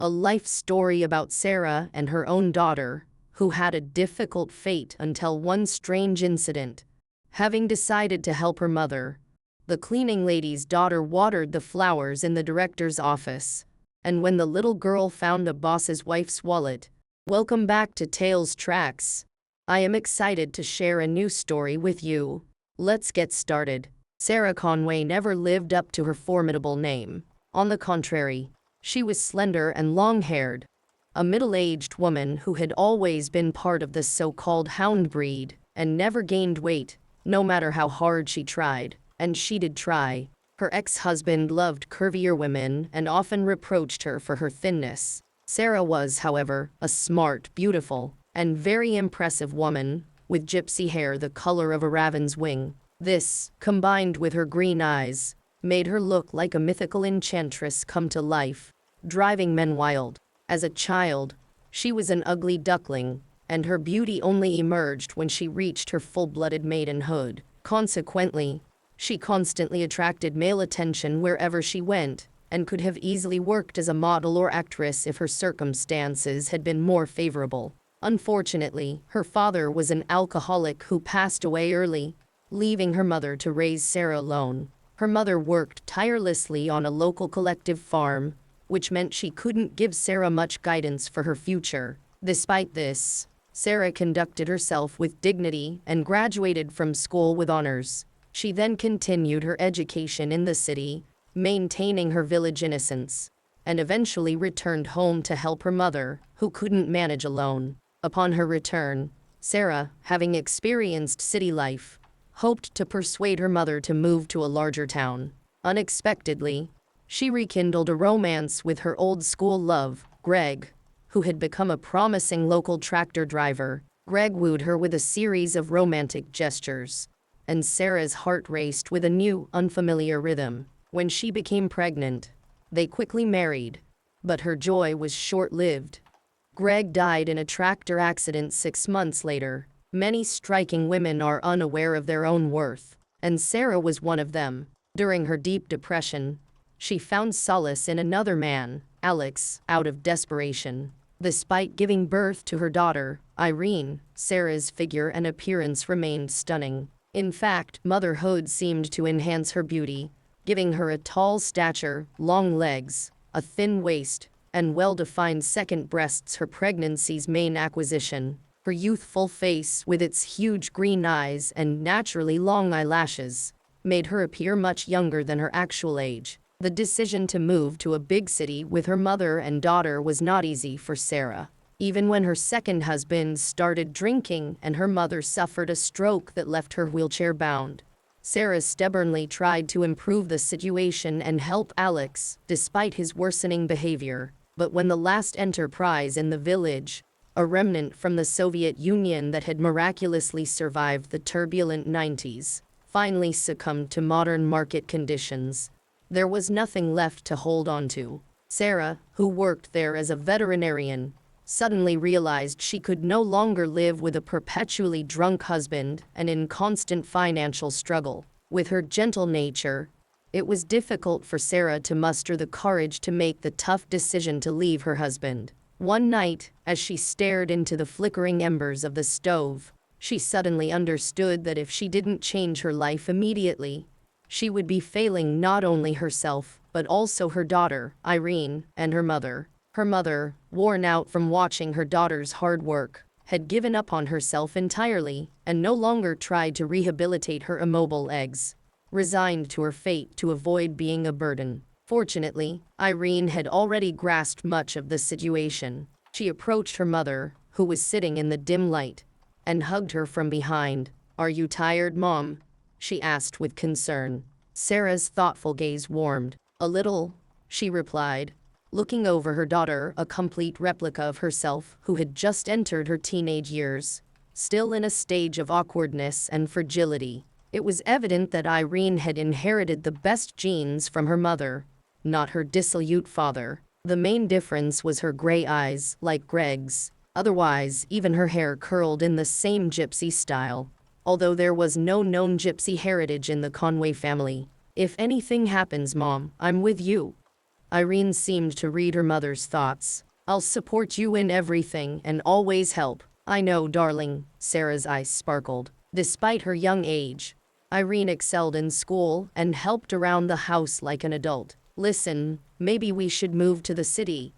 a life story about Sarah and her own daughter, who had a difficult fate until one strange incident. Having decided to help her mother, the cleaning lady's daughter watered the flowers in the director's office. And when the little girl found the boss's wife's wallet, welcome back to Tales Tracks. I am excited to share a new story with you. Let's get started. Sarah Conway never lived up to her formidable name. On the contrary, she was slender and long-haired, a middle-aged woman who had always been part of the so-called hound breed and never gained weight, no matter how hard she tried, and she did try. Her ex-husband loved curvier women and often reproached her for her thinness. Sarah was, however, a smart, beautiful, and very impressive woman, with gypsy hair the color of a raven's wing. This, combined with her green eyes, made her look like a mythical enchantress come to life, driving men wild. As a child, she was an ugly duckling, and her beauty only emerged when she reached her full-blooded maidenhood. Consequently, she constantly attracted male attention wherever she went, and could have easily worked as a model or actress if her circumstances had been more favorable. Unfortunately, her father was an alcoholic who passed away early, leaving her mother to raise Sarah alone. Her mother worked tirelessly on a local collective farm, which meant she couldn't give Sarah much guidance for her future. Despite this, Sarah conducted herself with dignity and graduated from school with honors. She then continued her education in the city, maintaining her village innocence, and eventually returned home to help her mother, who couldn't manage alone. Upon her return, Sarah, having experienced city life, hoped to persuade her mother to move to a larger town. Unexpectedly, she rekindled a romance with her old school love, Greg, who had become a promising local tractor driver. Greg wooed her with a series of romantic gestures, and Sarah's heart raced with a new, unfamiliar rhythm. When she became pregnant, they quickly married, but her joy was short-lived. Greg died in a tractor accident 6 months later. Many striking women are unaware of their own worth, and Sarah was one of them. During her deep depression, she found solace in another man, Alex, out of desperation. Despite giving birth to her daughter, Irene, Sarah's figure and appearance remained stunning. In fact, motherhood seemed to enhance her beauty, giving her a tall stature, long legs, a thin waist, and well-defined second breasts, her pregnancy's main acquisition. Her youthful face, with its huge green eyes and naturally long eyelashes, made her appear much younger than her actual age. The decision to move to a big city with her mother and daughter was not easy for Sarah. Even when her second husband started drinking and her mother suffered a stroke that left her wheelchair-bound, Sarah stubbornly tried to improve the situation and help Alex, despite his worsening behavior. But when the last enterprise in the village, a remnant from the Soviet Union that had miraculously survived the turbulent 90s, finally succumbed to modern market conditions, there was nothing left to hold on to. Sarah, who worked there as a veterinarian, suddenly realized she could no longer live with a perpetually drunk husband and in constant financial struggle. With her gentle nature, it was difficult for Sarah to muster the courage to make the tough decision to leave her husband. One night, as she stared into the flickering embers of the stove, she suddenly understood that if she didn't change her life immediately, she would be failing not only herself, but also her daughter, Irene, and her mother. Her mother, worn out from watching her daughter's hard work, had given up on herself entirely and no longer tried to rehabilitate her immobile legs, resigned to her fate to avoid being a burden. Fortunately, Irene had already grasped much of the situation. She approached her mother, who was sitting in the dim light, and hugged her from behind. "Are you tired, Mom?" she asked with concern. Sarah's thoughtful gaze warmed. "A little," she replied, looking over her daughter, a complete replica of herself who had just entered her teenage years, still in a stage of awkwardness and fragility. It was evident that Irene had inherited the best genes from her mother, not her dissolute father. The main difference was her gray eyes, like Greg's. Otherwise, even her hair curled in the same gypsy style. Although there was no known gypsy heritage in the Conway family. "If anything happens, Mom, I'm with you," Irene seemed to read her mother's thoughts. "I'll support you in everything and always help." "I know, darling." Sarah's eyes sparkled. Despite her young age, Irene excelled in school and helped around the house like an adult. "Listen, maybe we should move to the city."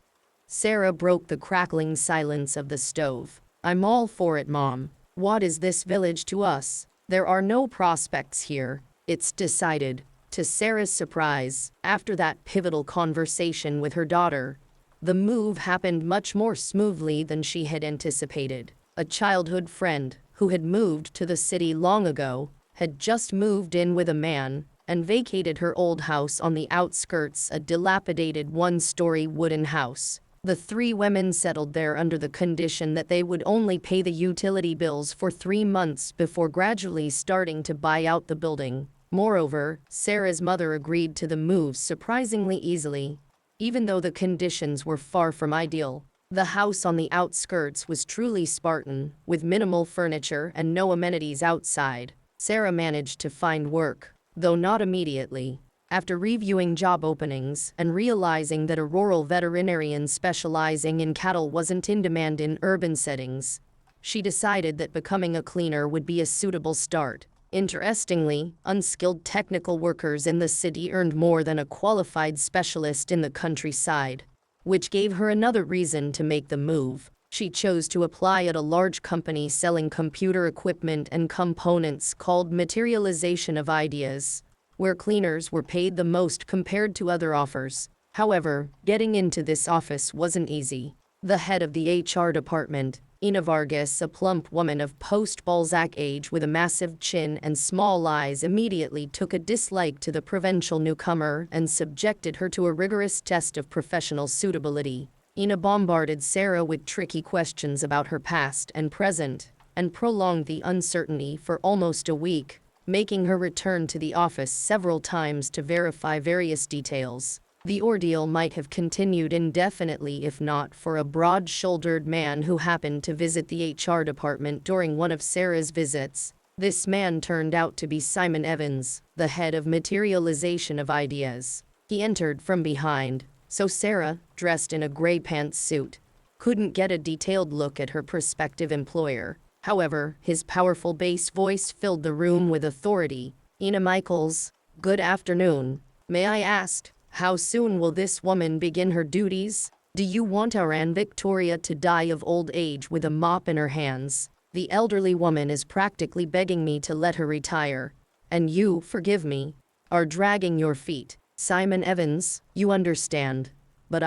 Sarah broke the crackling silence of the stove. "I'm all for it, Mom. What is this village to us? There are no prospects here." "It's decided." To Sarah's surprise, after that pivotal conversation with her daughter, the move happened much more smoothly than she had anticipated. A childhood friend, who had moved to the city long ago, had just moved in with a man and vacated her old house on the outskirts, a dilapidated one-story wooden house. The three women settled there under the condition that they would only pay the utility bills for 3 months before gradually starting to buy out the building. Moreover, Sarah's mother agreed to the move surprisingly easily, even though the conditions were far from ideal. The house on the outskirts was truly Spartan, with minimal furniture and no amenities outside. Sarah managed to find work, though not immediately. After reviewing job openings and realizing that a rural veterinarian specializing in cattle wasn't in demand in urban settings, she decided that becoming a cleaner would be a suitable start. Interestingly, unskilled technical workers in the city earned more than a qualified specialist in the countryside, which gave her another reason to make the move. She chose to apply at a large company selling computer equipment and components called Materialization of Ideas, where cleaners were paid the most compared to other offers. However, getting into this office wasn't easy. The head of the HR department, Ina Vargas, a plump woman of post-Balzac age with a massive chin and small eyes, immediately took a dislike to the provincial newcomer and subjected her to a rigorous test of professional suitability. Ina bombarded Sarah with tricky questions about her past and present, and prolonged the uncertainty for almost a week, making her return to the office several times to verify various details. The ordeal might have continued indefinitely if not for a broad-shouldered man who happened to visit the HR department during one of Sarah's visits. This man turned out to be Simon Evans, the head of Materialization of Ideas. He entered from behind, so Sarah, dressed in a gray pantsuit, couldn't get a detailed look at her prospective employer. However, his powerful bass voice filled the room with authority. "Ina Michaels, good afternoon. May I ask, how soon will this woman begin her duties? Do you want our Aunt Victoria to die of old age with a mop in her hands? The elderly woman is practically begging me to let her retire, and you, forgive me, are dragging your feet." "Simon Evans, you understand, but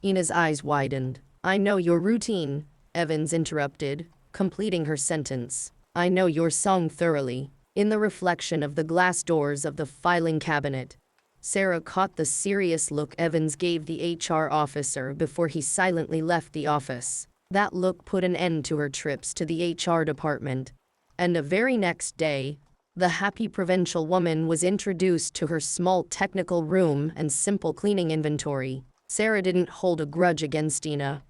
Ina's eyes widened. "I know your routine," Evans interrupted, completing her sentence. "I know your song thoroughly." In the reflection of the glass doors of the filing cabinet, Sarah caught the serious look Evans gave the HR officer before he silently left the office. That look put an end to her trips to the HR department, and the very next day, the happy provincial woman was introduced to her small technical room and simple cleaning inventory. Sarah didn't hold a grudge against Ina.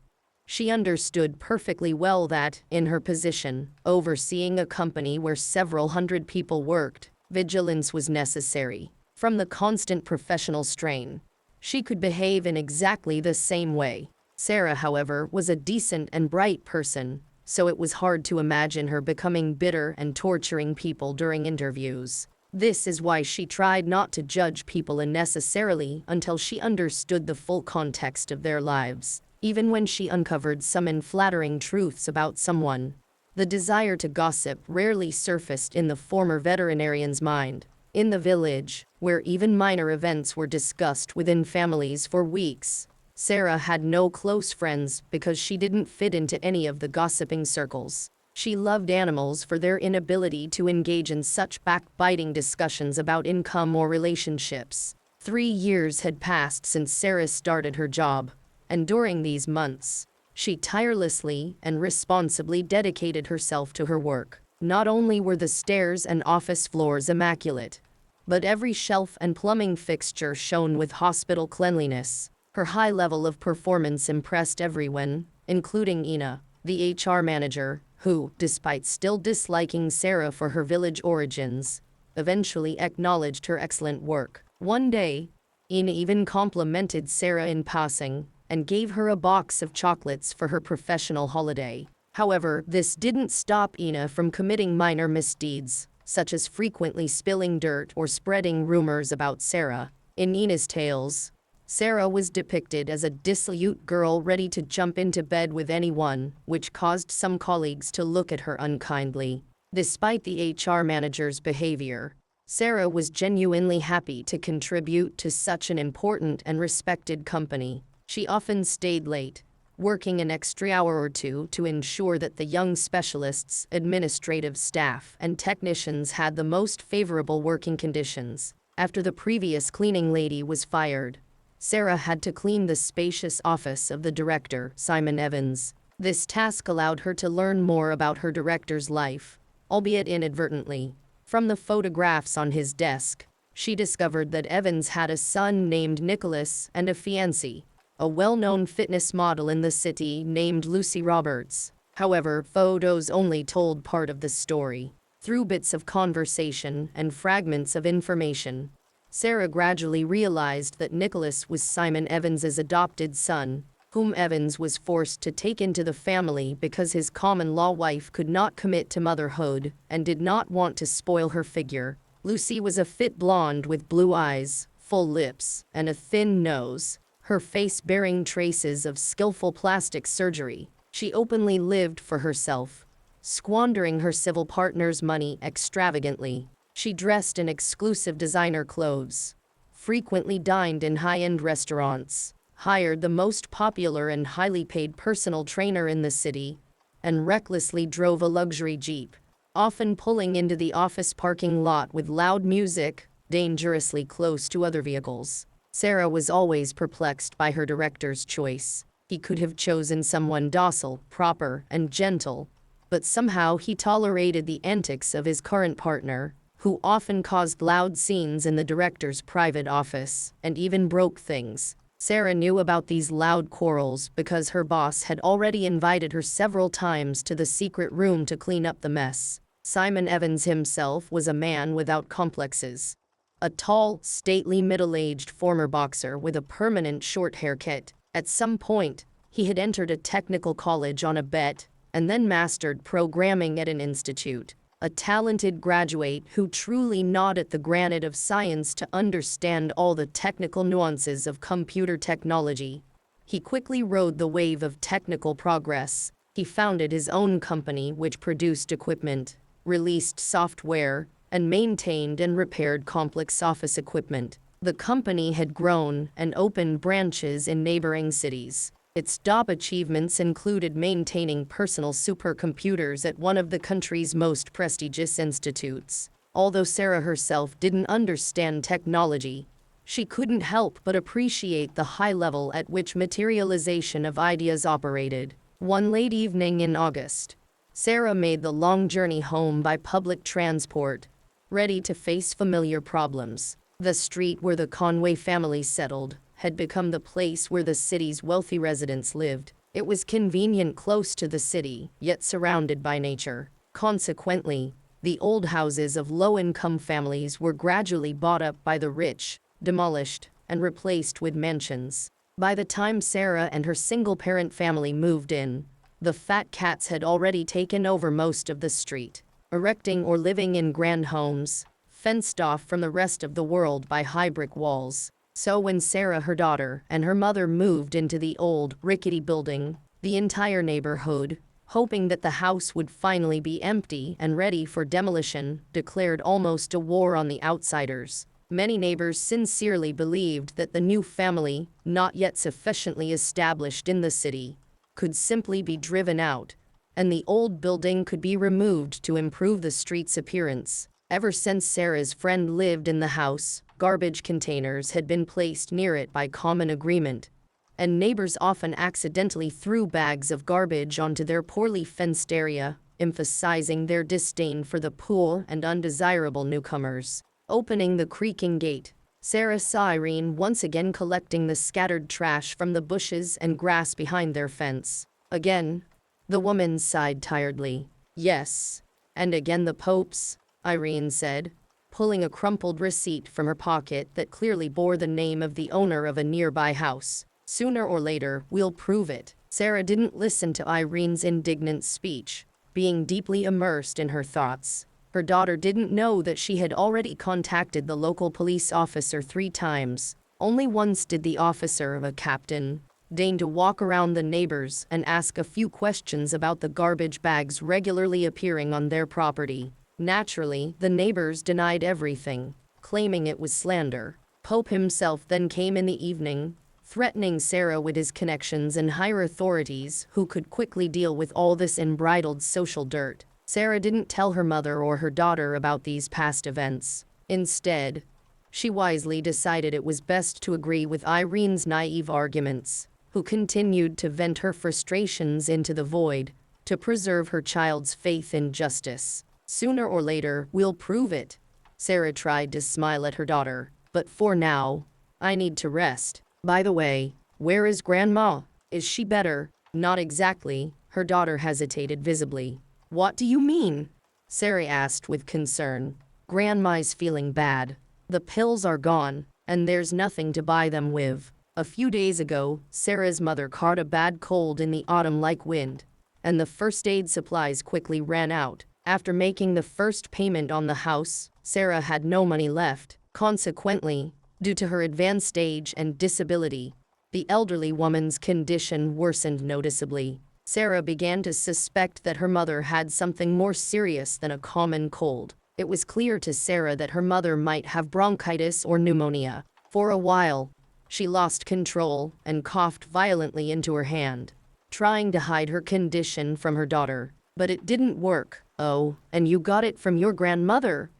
She understood perfectly well that, in her position, overseeing a company where several hundred people worked, vigilance was necessary. From the constant professional strain, she could behave in exactly the same way. Sarah, however, was a decent and bright person, so it was hard to imagine her becoming bitter and torturing people during interviews. This is why she tried not to judge people unnecessarily until she understood the full context of their lives. Even when she uncovered some unflattering truths about someone, the desire to gossip rarely surfaced in the former veterinarian's mind. In the village, where even minor events were discussed within families for weeks, Sarah had no close friends because she didn't fit into any of the gossiping circles. She loved animals for their inability to engage in such backbiting discussions about income or relationships. 3 years had passed since Sarah started her job, and during these months, she tirelessly and responsibly dedicated herself to her work. Not only were the stairs and office floors immaculate, but every shelf and plumbing fixture shone with hospital cleanliness. Her high level of performance impressed everyone, including Ina, the HR manager, who, despite still disliking Sarah for her village origins, eventually acknowledged her excellent work. One day, Ina even complimented Sarah in passing and gave her a box of chocolates for her professional holiday. However, this didn't stop Ina from committing minor misdeeds, such as frequently spilling dirt or spreading rumors about Sarah. In Ina's tales, Sarah was depicted as a dissolute girl ready to jump into bed with anyone, which caused some colleagues to look at her unkindly. Despite the HR manager's behavior, Sarah was genuinely happy to contribute to such an important and respected company. She often stayed late, working an extra hour or two to ensure that the young specialists, administrative staff, and technicians had the most favorable working conditions. After the previous cleaning lady was fired, Sarah had to clean the spacious office of the director, Simon Evans. This task allowed her to learn more about her director's life, albeit inadvertently. From the photographs on his desk, she discovered that Evans had a son named Nicholas and a fiancée, a well-known fitness model in the city named Lucy Roberts. However, photos only told part of the story. Through bits of conversation and fragments of information, Sarah gradually realized that Nicholas was Simon Evans's adopted son, whom Evans was forced to take into the family because his common-law wife could not commit to motherhood and did not want to spoil her figure. Lucy was a fit blonde with blue eyes, full lips, and a thin nose, her face bearing traces of skillful plastic surgery. She openly lived for herself, squandering her civil partner's money extravagantly. She dressed in exclusive designer clothes, frequently dined in high-end restaurants, hired the most popular and highly paid personal trainer in the city, and recklessly drove a luxury Jeep, often pulling into the office parking lot with loud music, dangerously close to other vehicles. Sarah was always perplexed by her director's choice. He could have chosen someone docile, proper, and gentle, but somehow he tolerated the antics of his current partner, who often caused loud scenes in the director's private office and even broke things. Sarah knew about these loud quarrels because her boss had already invited her several times to the secret room to clean up the mess. Simon Evans himself was a man without complexes. A tall, stately middle-aged former boxer with a permanent short haircut. At some point, he had entered a technical college on a bet and then mastered programming at an institute. A talented graduate who truly gnawed at the granite of science to understand all the technical nuances of computer technology. He quickly rode the wave of technical progress. He founded his own company which produced equipment, released software, and maintained and repaired complex office equipment. The company had grown and opened branches in neighboring cities. Its top achievements included maintaining personal supercomputers at one of the country's most prestigious institutes. Although Sarah herself didn't understand technology, she couldn't help but appreciate the high level at which materialization of ideas operated. One late evening in August, Sarah made the long journey home by public transport, ready to face familiar problems. The street where the Conway family settled had become the place where the city's wealthy residents lived. It was convenient close to the city, yet surrounded by nature. Consequently, the old houses of low-income families were gradually bought up by the rich, demolished, and replaced with mansions. By the time Sarah and her single-parent family moved in, the fat cats had already taken over most of the street, erecting or living in grand homes, fenced off from the rest of the world by high brick walls. So when Sarah, her daughter, and her mother moved into the old, rickety building, the entire neighborhood, hoping that the house would finally be empty and ready for demolition, declared almost a war on the outsiders. Many neighbors sincerely believed that the new family, not yet sufficiently established in the city, could simply be driven out, and the old building could be removed to improve the street's appearance. Ever since Sarah's friend lived in the house, garbage containers had been placed near it by common agreement, and neighbors often accidentally threw bags of garbage onto their poorly fenced area, emphasizing their disdain for the poor and undesirable newcomers. Opening the creaking gate, Sarah saw Irene once again collecting the scattered trash from the bushes and grass behind their fence. Again, the woman sighed tiredly. "Yes, and again the Popes," Irene said, pulling a crumpled receipt from her pocket that clearly bore the name of the owner of a nearby house. Sooner or later, we'll prove it. Sarah didn't listen to Irene's indignant speech, being deeply immersed in her thoughts. Her daughter didn't know that she had already contacted the local police officer 3 times. Only once did the officer, a captain, deign to walk around the neighbors and ask a few questions about the garbage bags regularly appearing on their property. Naturally, the neighbors denied everything, claiming it was slander. Pope himself then came in the evening, threatening Sarah with his connections and higher authorities who could quickly deal with all this unbridled social dirt. Sarah didn't tell her mother or her daughter about these past events. Instead, she wisely decided it was best to agree with Irene's naive arguments, who continued to vent her frustrations into the void to preserve her child's faith in justice. Sooner or later, we'll prove it. Sarah tried to smile at her daughter, but for now, I need to rest. By the way, where is Grandma? Is she better? Not exactly, her daughter hesitated visibly. What do you mean? Sarah asked with concern. Grandma's feeling bad. The pills are gone, and there's nothing to buy them with. A few days ago, Sarah's mother caught a bad cold in the autumn like wind, and the first aid supplies quickly ran out. After making the first payment on the house, Sarah had no money left. Consequently, due to her advanced age and disability, the elderly woman's condition worsened noticeably. Sarah began to suspect that her mother had something more serious than a common cold. It was clear to Sarah that her mother might have bronchitis or pneumonia. For a while, she lost control and coughed violently into her hand, trying to hide her condition from her daughter. But it didn't work. Oh, and you got it from your grandmother?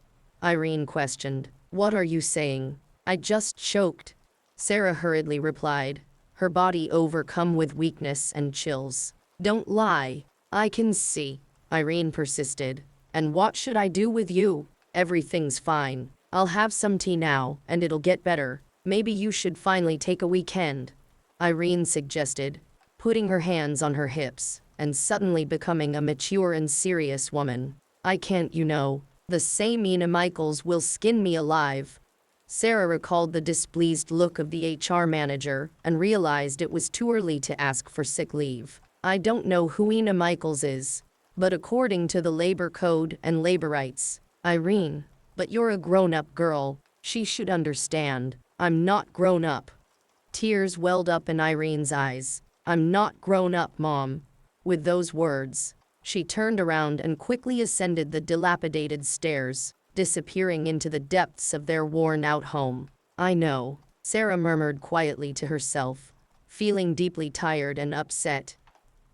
Irene questioned. What are you saying? I just choked. Sarah hurriedly replied, her body overcome with weakness and chills. Don't lie. I can see. Irene persisted. And what should I do with you? Everything's fine. I'll have some tea now, and it'll get better. Maybe you should finally take a weekend, Irene suggested, putting her hands on her hips and suddenly becoming a mature and serious woman. I can't, you know. The same Ina Michaels will skin me alive. Sarah recalled the displeased look of the HR manager and realized it was too early to ask for sick leave. I don't know who Ina Michaels is, but according to the labor code and labor rights, Irene, but you're a grown-up girl. She should understand. I'm not grown up. Tears welled up in Irene's eyes. I'm not grown up, Mom. With those words, she turned around and quickly ascended the dilapidated stairs, disappearing into the depths of their worn-out home. I know, Sarah murmured quietly to herself, feeling deeply tired and upset.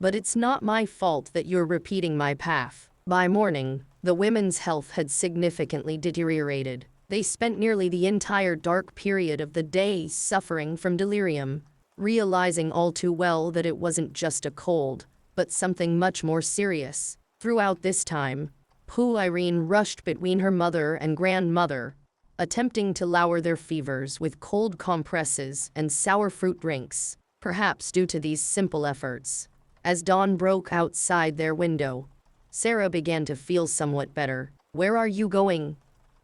But it's not my fault that you're repeating my path. By morning, the women's health had significantly deteriorated. They spent nearly the entire dark period of the day suffering from delirium, realizing all too well that it wasn't just a cold, but something much more serious. Throughout this time, Irene rushed between her mother and grandmother, attempting to lower their fevers with cold compresses and sour fruit drinks. Perhaps due to these simple efforts, as dawn broke outside their window, Sarah began to feel somewhat better. Where are you going?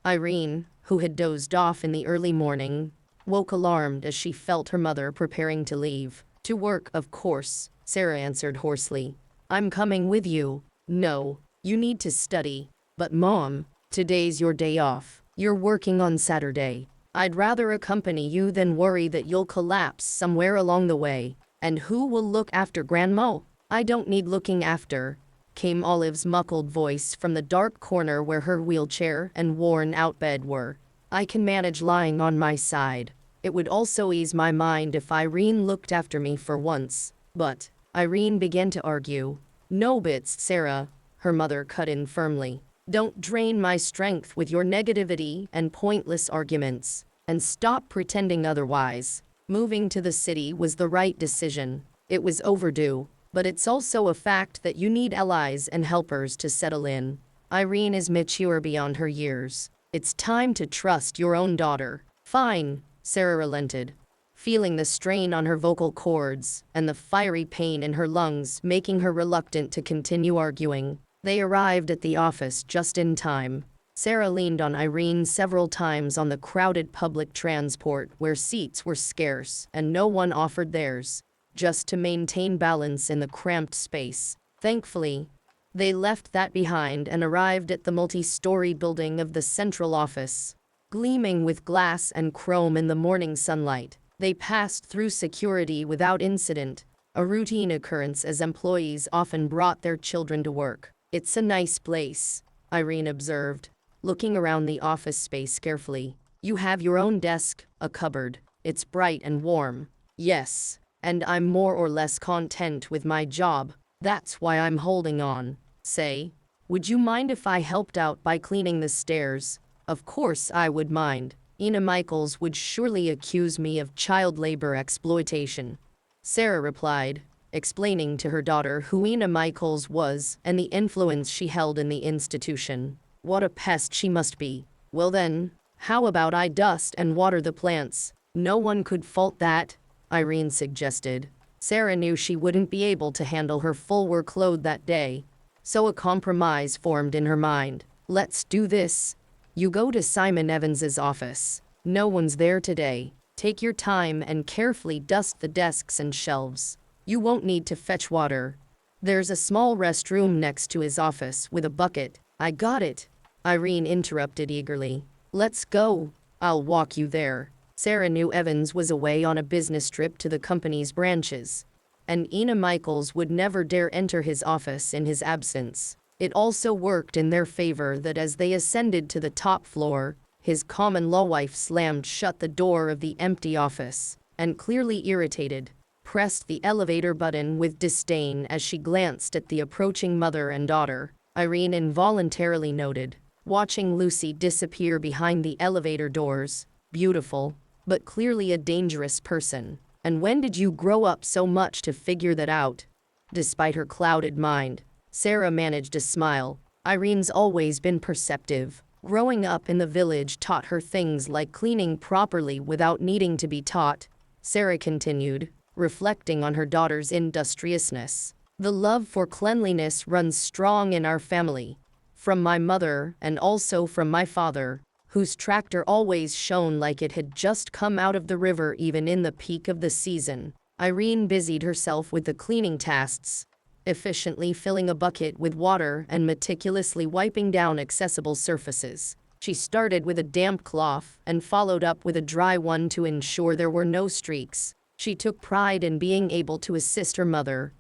Irene, who had dozed off in the early morning, woke alarmed as she felt her mother preparing to leave. To work, of course, Sarah answered hoarsely. I'm coming with you. No, you need to study. But Mom, today's your day off. You're working on Saturday. I'd rather accompany you than worry that you'll collapse somewhere along the way. And who will look after Grandma? I don't need looking after, came Olive's muffled voice from the dark corner where her wheelchair and worn-out bed were. I can manage lying on my side. It would also ease my mind if Irene looked after me for once. But Irene began to argue. No bits, Sarah, her mother cut in firmly. Don't drain my strength with your negativity and pointless arguments. And stop pretending otherwise. Moving to the city was the right decision. It was overdue, but it's also a fact that you need allies and helpers to settle in. Irene is mature beyond her years. It's time to trust your own daughter. Fine, Sarah relented, feeling the strain on her vocal cords and the fiery pain in her lungs making her reluctant to continue arguing. They arrived at the office just in time. Sarah leaned on Irene several times on the crowded public transport where seats were scarce and no one offered theirs, just to maintain balance in the cramped space. Thankfully, they left that behind and arrived at the multi-story building of the central office. Gleaming with glass and chrome in the morning sunlight, they passed through security without incident, a routine occurrence as employees often brought their children to work. "It's a nice place," Irene observed, looking around the office space carefully. "You have your own desk, a cupboard. It's bright and warm." "Yes, and I'm more or less content with my job. That's why I'm holding on." "Say, would you mind if I helped out by cleaning the stairs?" "Of course I would mind. Ina Michaels would surely accuse me of child labor exploitation," Sarah replied, explaining to her daughter who Ina Michaels was and the influence she held in the institution. "What a pest she must be." "Well then, how about I dust and water the plants?" "No one could fault that," Irene suggested. Sarah knew she wouldn't be able to handle her full workload that day, so a compromise formed in her mind. "Let's do this. You go to Simon Evans's office. No one's there today. Take your time and carefully dust the desks and shelves. You won't need to fetch water. There's a small restroom next to his office with a bucket." "I got it," Irene interrupted eagerly. "Let's go. I'll walk you there." Sarah knew Evans was away on a business trip to the company's branches, and Ina Michaels would never dare enter his office in his absence. It also worked in their favor that as they ascended to the top floor, his common-law wife slammed shut the door of the empty office, and clearly irritated, pressed the elevator button with disdain as she glanced at the approaching mother and daughter. Irene involuntarily noted, watching Lucy disappear behind the elevator doors, beautiful, but clearly a dangerous person. "And when did you grow up so much to figure that out?" Despite her clouded mind, Sarah managed a smile. Irene's always been perceptive. Growing up in the village taught her things like cleaning properly without needing to be taught, Sarah continued, reflecting on her daughter's industriousness. "The love for cleanliness runs strong in our family, from my mother and also from my father, whose tractor always shone like it had just come out of the river even in the peak of the season." Irene busied herself with the cleaning tasks, efficiently filling a bucket with water and meticulously wiping down accessible surfaces. She started with a damp cloth and followed up with a dry one to ensure there were no streaks. She took pride in being able to assist her mother,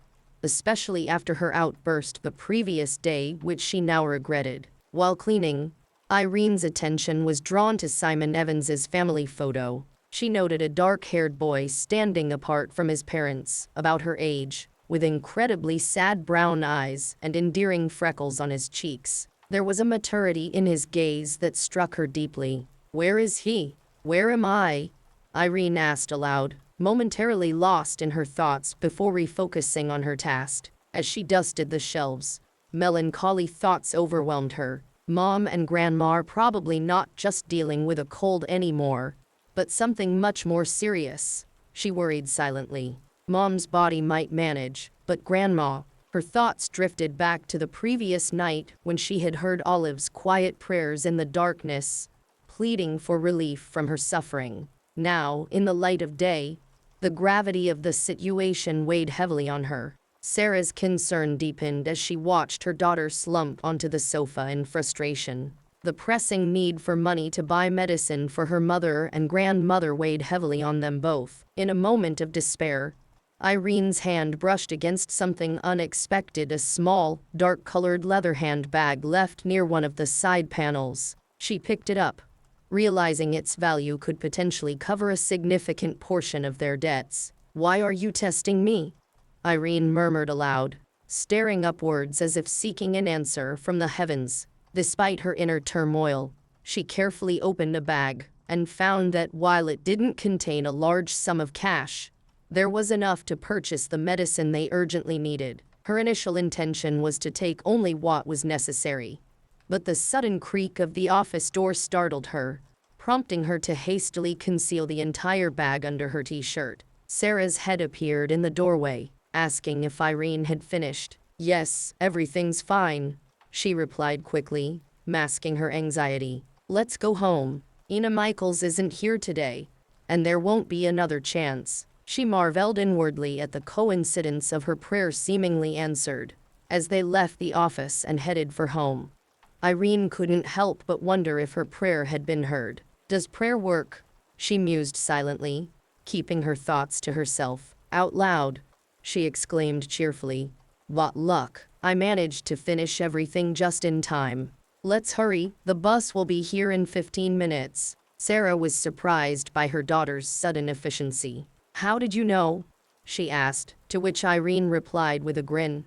especially after her outburst the previous day, which she now regretted. While cleaning, Irene's attention was drawn to Simon Evans's family photo. She noted a dark-haired boy standing apart from his parents, about her age, with incredibly sad brown eyes and endearing freckles on his cheeks. There was a maturity in his gaze that struck her deeply. "Where is he? Where am I?" Irene asked aloud, momentarily lost in her thoughts before refocusing on her task. As she dusted the shelves, melancholy thoughts overwhelmed her. Mom and Grandma are probably not just dealing with a cold anymore, but something much more serious, she worried silently. Mom's body might manage, but Grandma, her thoughts drifted back to the previous night when she had heard Olive's quiet prayers in the darkness, pleading for relief from her suffering. Now, in the light of day, the gravity of the situation weighed heavily on her. Sarah's concern deepened as she watched her daughter slump onto the sofa in frustration. The pressing need for money to buy medicine for her mother and grandmother weighed heavily on them both. In a moment of despair, Irene's hand brushed against something unexpected, a small, dark-colored leather handbag left near one of the side panels. She picked it up, realizing its value could potentially cover a significant portion of their debts. "Why are you testing me?" Irene murmured aloud, staring upwards as if seeking an answer from the heavens. Despite her inner turmoil, she carefully opened a bag and found that while it didn't contain a large sum of cash, there was enough to purchase the medicine they urgently needed. Her initial intention was to take only what was necessary, but the sudden creak of the office door startled her, prompting her to hastily conceal the entire bag under her t-shirt. Sarah's head appeared in the doorway, asking if Irene had finished. "Yes, everything's fine," she replied quickly, masking her anxiety. Let's go home. Ina Michaels isn't here today, and there won't be another chance. She marveled inwardly at the coincidence of her prayer seemingly answered. As they left the office and headed for home, Irene couldn't help but wonder if her prayer had been heard. Does prayer work? She mused silently, keeping her thoughts to herself. Out loud, she exclaimed cheerfully, "What luck! I managed to finish everything just in time. Let's hurry, the bus will be here in 15 minutes." Sarah was surprised by her daughter's sudden efficiency. "How did you know?" she asked, to which Irene replied with a grin.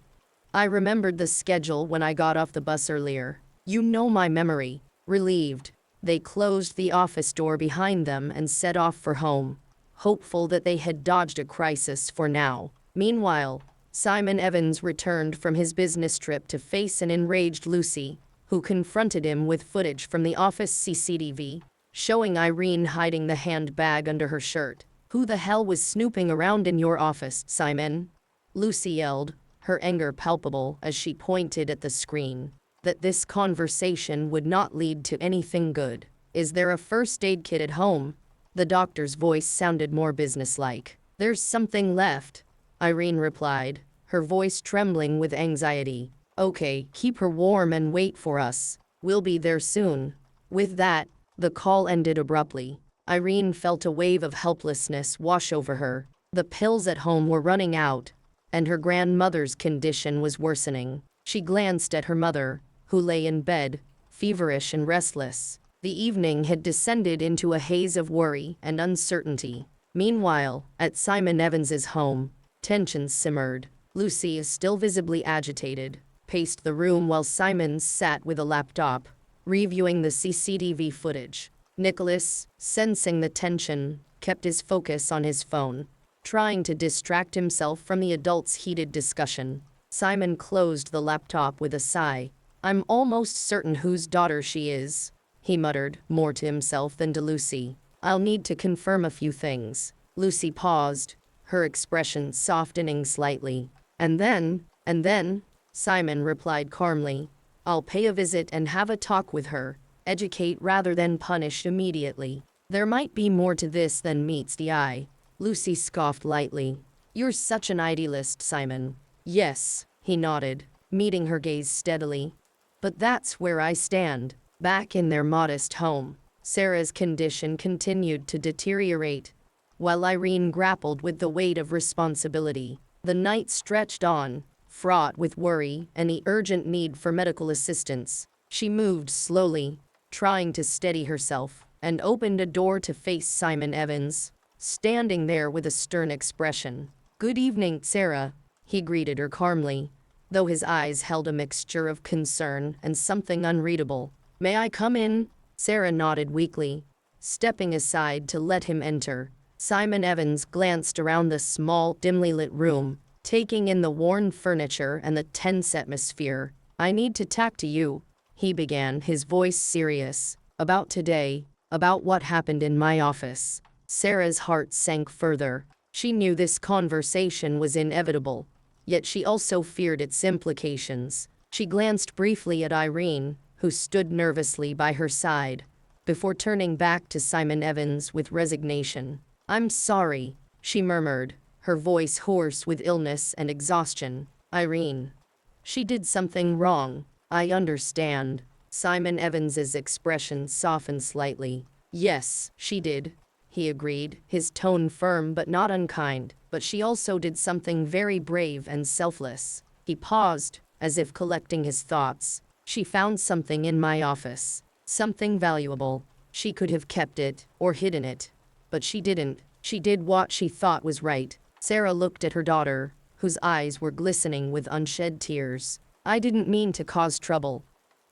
"I remembered the schedule when I got off the bus earlier." "You know my memory." Relieved, they closed the office door behind them and set off for home, hopeful that they had dodged a crisis for now. Meanwhile, Simon Evans returned from his business trip to face an enraged Lucy, who confronted him with footage from the office CCTV, showing Irene hiding the handbag under her shirt. "Who the hell was snooping around in your office, Simon?" Lucy yelled, her anger palpable as she pointed at the screen. That this conversation would not lead to anything good. "Is there a first aid kit at home?" The doctor's voice sounded more businesslike. "There's something left," Irene replied, her voice trembling with anxiety. "Okay, keep her warm and wait for us. We'll be there soon." With that, the call ended abruptly. Irene felt a wave of helplessness wash over her. The pills at home were running out, and her grandmother's condition was worsening. She glanced at her mother, who lay in bed, feverish and restless. The evening had descended into a haze of worry and uncertainty. Meanwhile, at Simon Evans's home, tensions simmered. Lucy, still visibly agitated, paced the room while Simon sat with a laptop, reviewing the CCTV footage. Nicholas, sensing the tension, kept his focus on his phone, trying to distract himself from the adults' heated discussion. Simon closed the laptop with a sigh. "I'm almost certain whose daughter she is," he muttered, more to himself than to Lucy. "I'll need to confirm a few things." Lucy paused, her expression softening slightly. And then, Simon replied calmly, "I'll pay a visit and have a talk with her, educate rather than punish immediately." "There might be more to this than meets the eye," Lucy scoffed lightly. "You're such an idealist, Simon." "Yes," he nodded, meeting her gaze steadily. "But that's where I stand." Back in their modest home, Sarah's condition continued to deteriorate, while Irene grappled with the weight of responsibility. The night stretched on, fraught with worry and the urgent need for medical assistance. She moved slowly, trying to steady herself, and opened a door to face Simon Evans, standing there with a stern expression. "Good evening, Sarah," he greeted her calmly, though his eyes held a mixture of concern and something unreadable. "May I come in?" Sarah nodded weakly, stepping aside to let him enter. Simon Evans glanced around the small, dimly lit room, taking in the worn furniture and the tense atmosphere. "I need to talk to you," he began, his voice serious. "About today, about what happened in my office." Sarah's heart sank further. She knew this conversation was inevitable, yet she also feared its implications. She glanced briefly at Irene, who stood nervously by her side, before turning back to Simon Evans with resignation. "I'm sorry," she murmured, her voice hoarse with illness and exhaustion. "Irene, she did something wrong." "I understand." Simon Evans's expression softened slightly. "Yes, she did," he agreed, his tone firm but not unkind. "But she also did something very brave and selfless." He paused, as if collecting his thoughts. "She found something in my office. Something valuable. She could have kept it, or hidden it. But she didn't. She did what she thought was right." Sarah looked at her daughter, whose eyes were glistening with unshed tears. "I didn't mean to cause trouble,"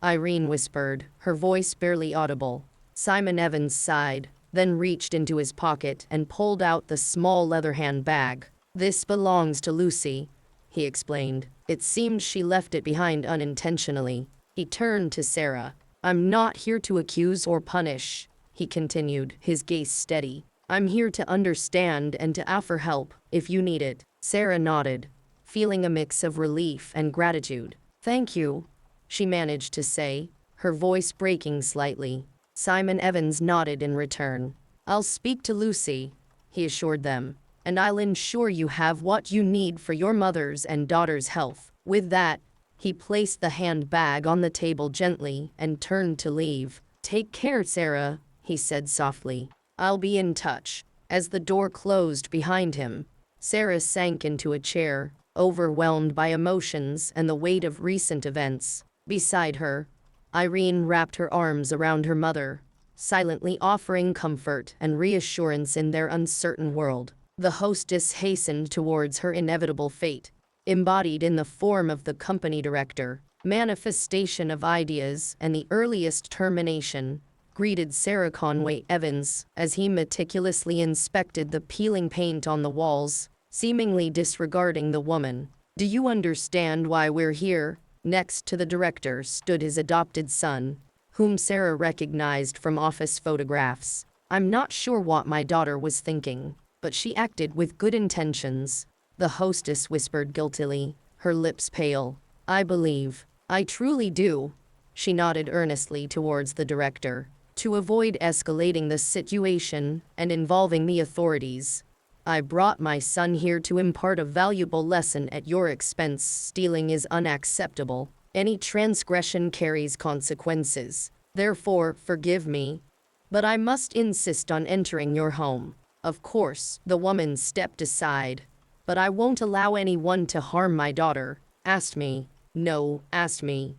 Irene whispered, her voice barely audible. Simon Evans sighed, then reached into his pocket and pulled out the small leather handbag. "This belongs to Lucy," he explained. "It seems she left it behind unintentionally." He turned to Sarah. "I'm not here to accuse or punish," he continued, his gaze steady. "I'm here to understand and to offer help, if you need it." Sarah nodded, feeling a mix of relief and gratitude. "Thank you," she managed to say, her voice breaking slightly. Simon Evans nodded in return. "I'll speak to Lucy," he assured them, "and I'll ensure you have what you need for your mother's and daughter's health." With that, he placed the handbag on the table gently and turned to leave. "Take care, Sarah," he said softly. "I'll be in touch." As the door closed behind him, Sarah sank into a chair, overwhelmed by emotions and the weight of recent events. Beside her, Irene wrapped her arms around her mother, silently offering comfort and reassurance in their uncertain world. The hostess hastened towards her inevitable fate, embodied in the form of the company director, manifestation of ideas and the earliest termination, greeted Sarah Conway Evans as he meticulously inspected the peeling paint on the walls, seemingly disregarding the woman. "Do you understand why we're here?" Next to the director stood his adopted son, whom Sarah recognized from office photographs. "I'm not sure what my daughter was thinking, but she acted with good intentions," the hostess whispered guiltily, her lips pale. I truly do." She nodded earnestly towards the director. "To avoid escalating the situation and involving the authorities, I brought my son here to impart a valuable lesson at your expense. Stealing is unacceptable. Any transgression carries consequences. Therefore, forgive me, but I must insist on entering your home." "Of course," the woman stepped aside, "but I won't allow anyone to harm my daughter." "Ask me." "No, ask me,"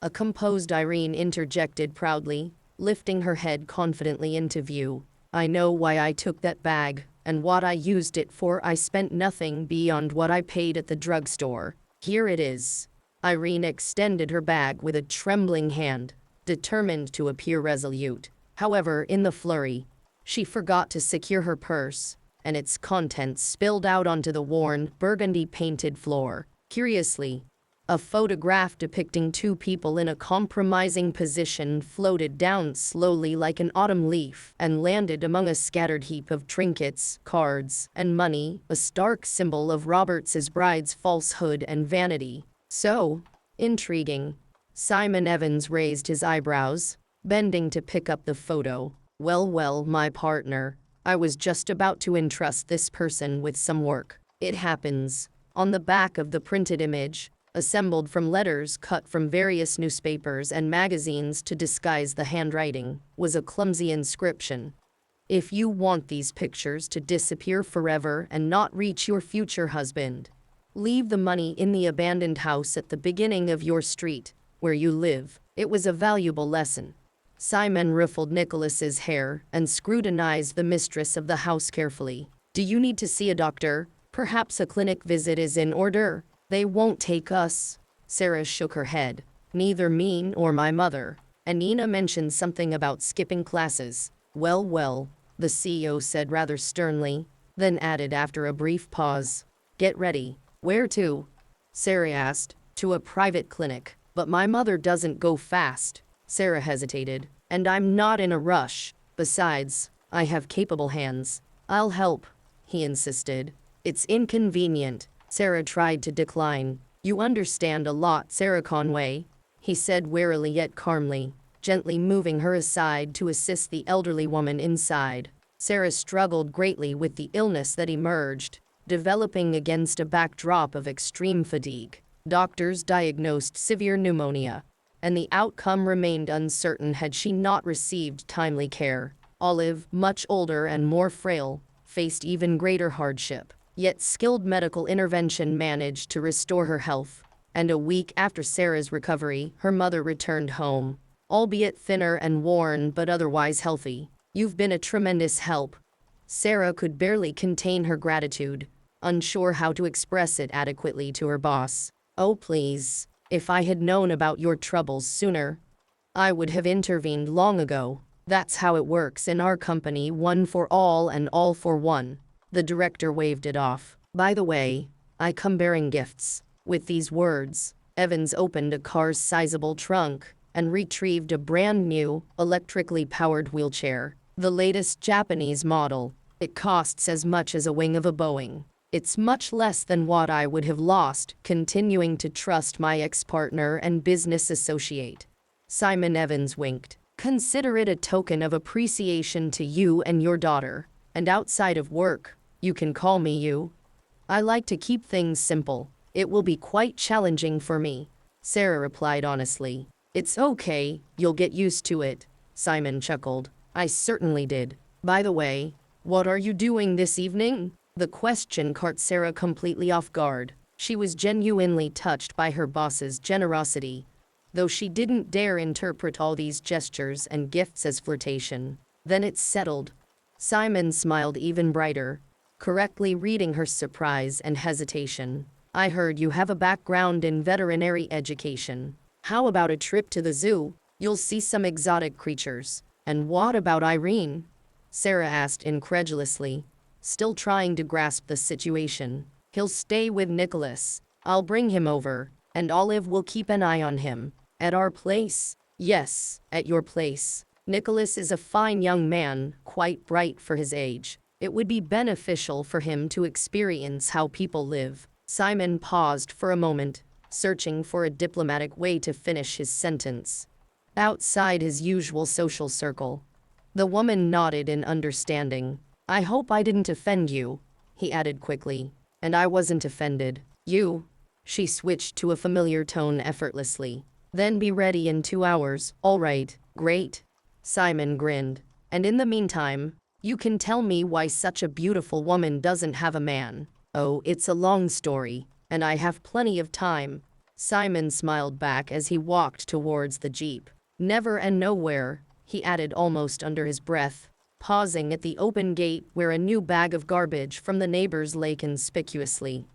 a composed Irene interjected proudly, lifting her head confidently into view. "I know why I took that bag and what I used it for. I spent nothing beyond what I paid at the drugstore. Here it is." Irene extended her bag with a trembling hand, determined to appear resolute. However, in the flurry, she forgot to secure her purse, and its contents spilled out onto the worn, burgundy-painted floor. Curiously, a photograph depicting two people in a compromising position floated down slowly like an autumn leaf and landed among a scattered heap of trinkets, cards, and money, a stark symbol of Roberts's bride's falsehood and vanity. "So intriguing." Simon Evans raised his eyebrows, bending to pick up the photo. Well, my partner, I was just about to entrust this person with some work. It happens." On the back of the printed image, assembled from letters cut from various newspapers and magazines to disguise the handwriting, was a clumsy inscription. "If you want these pictures to disappear forever and not reach your future husband, leave the money in the abandoned house at the beginning of your street, where you live." It was a valuable lesson. Simon ruffled Nicholas's hair and scrutinized the mistress of the house carefully. "Do you need to see a doctor? Perhaps a clinic visit is in order." "They won't take us." Sarah shook her head. "Neither me nor my mother." And Nina mentioned something about skipping classes. Well, the CEO said rather sternly, then added after a brief pause. "Get ready." "Where to?" Sarah asked. "To a private clinic. But my mother doesn't go fast." Sarah hesitated. "And I'm not in a rush. Besides, I have capable hands." "I'll help," he insisted. "It's inconvenient." Sarah tried to decline. "You understand a lot, Sarah Conway," he said warily yet calmly, gently moving her aside to assist the elderly woman inside. Sarah struggled greatly with the illness that emerged, developing against a backdrop of extreme fatigue. Doctors diagnosed severe pneumonia, and the outcome remained uncertain had she not received timely care. Olive, much older and more frail, faced even greater hardship. Yet skilled medical intervention managed to restore her health, and a week after Sarah's recovery, her mother returned home, albeit thinner and worn but otherwise healthy. "You've been a tremendous help." Sarah could barely contain her gratitude, unsure how to express it adequately to her boss. "Oh please, if I had known about your troubles sooner, I would have intervened long ago. That's how it works in our company, one for all and all for one." The director waved it off. "By the way, I come bearing gifts." With these words, Evans opened a car's sizable trunk and retrieved a brand new, electrically powered wheelchair. The latest Japanese model. It costs as much as a wing of a Boeing. "It's much less than what I would have lost continuing to trust my ex-partner and business associate." Simon Evans winked. Consider it a token of appreciation to you and your daughter. And outside of work, you can call me you. I like to keep things simple. It will be quite challenging for me, Sarah replied honestly. It's okay, you'll get used to it, Simon chuckled. I certainly did. By the way, what are you doing this evening? The question caught Sarah completely off guard. She was genuinely touched by her boss's generosity, though she didn't dare interpret all these gestures and gifts as flirtation. Then it's settled. Simon smiled even brighter, correctly reading her surprise and hesitation. I heard you have a background in veterinary education. How about a trip to the zoo? You'll see some exotic creatures. And what about Irene? Sarah asked incredulously, still trying to grasp the situation. He'll stay with Nicholas. I'll bring him over, and Olive will keep an eye on him. At our place? Yes, at your place. Nicholas is a fine young man, quite bright for his age. It would be beneficial for him to experience how people live. Simon paused for a moment, searching for a diplomatic way to finish his sentence. Outside his usual social circle. The woman nodded in understanding. I hope I didn't offend you, he added quickly. And I wasn't offended. You? She switched to a familiar tone effortlessly. Then be ready in 2 hours. All right, great. Simon grinned. And in the meantime, you can tell me why such a beautiful woman doesn't have a man. Oh, it's a long story, and I have plenty of time. Simon smiled back as he walked towards the jeep. Never and nowhere, he added almost under his breath, pausing at the open gate where a new bag of garbage from the neighbors lay conspicuously.